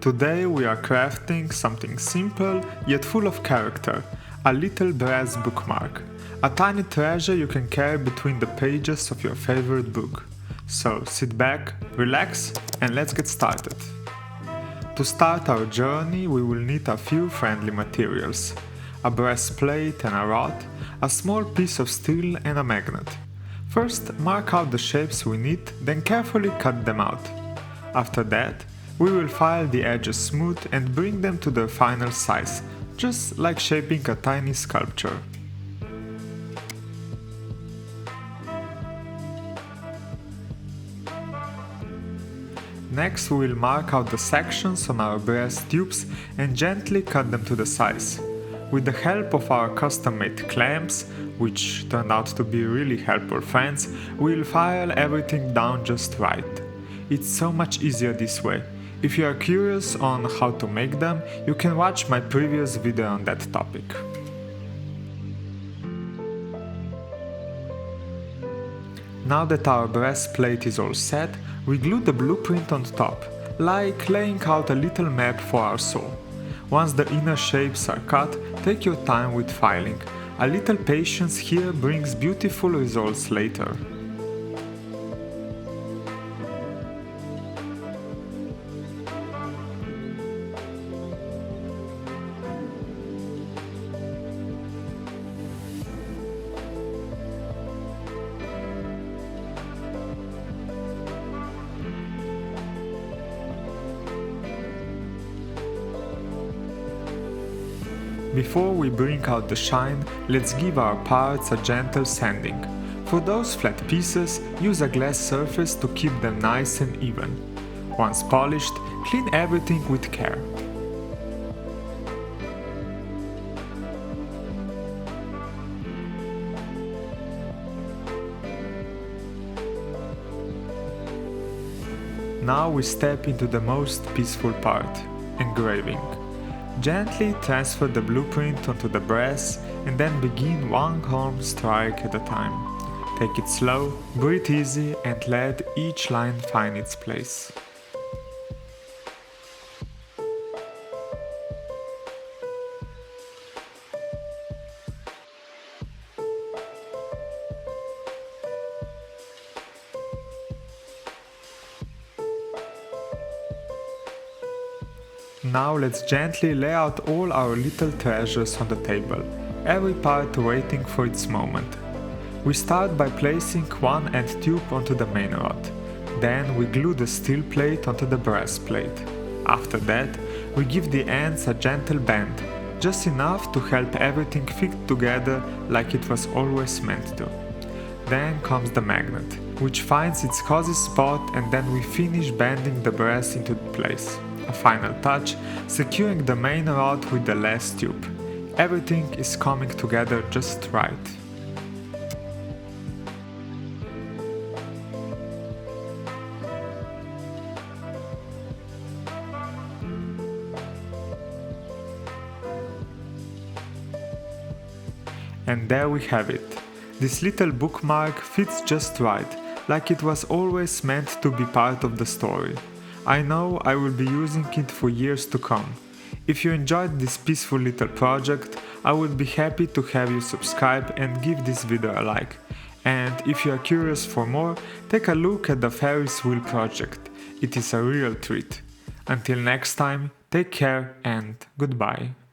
Today we are crafting something simple yet full of character, a little brass bookmark. A tiny treasure you can carry between the pages of your favorite book. So sit back, relax, and let's get started. To start our journey we will need a few friendly materials. A brass plate and a rod, a small piece of steel and a magnet. First mark out the shapes we need, then carefully cut them out. After that, we will file the edges smooth and bring them to their final size, just like shaping a tiny sculpture. Next we will mark out the sections on our brass tubes and gently cut them to the size. With the help of our custom-made clamps, which turned out to be really helpful friends, we will file everything down just right. It's so much easier this way. If you are curious on how to make them, you can watch my previous video on that topic. Now that our brass plate is all set, we glue the blueprint on top, like laying out a little map for our soul. Once the inner shapes are cut, take your time with filing. A little patience here brings beautiful results later. Before we bring out the shine, let's give our parts a gentle sanding. For those flat pieces, use a glass surface to keep them nice and even. Once polished, clean everything with care. Now we step into the most peaceful part, engraving. Gently transfer the blueprint onto the brass and then begin one home strike at a time. Take it slow, breathe easy and let each line find its place. Now let's gently lay out all our little treasures on the table, every part waiting for its moment. We start by placing one end tube onto the main rod. Then we glue the steel plate onto the brass plate. After that, we give the ends a gentle bend, just enough to help everything fit together like it was always meant to. Then comes the magnet, which finds its cozy spot, and then we finish bending the brass into place. A final touch, securing the main rod with the last tube. Everything is coming together just right. And there we have it. This little bookmark fits just right, like it was always meant to be part of the story. I know I will be using it for years to come. If you enjoyed this peaceful little project, I would be happy to have you subscribe and give this video a like. And if you are curious for more, take a look at the Ferris wheel project. It is a real treat. Until next time, take care and goodbye.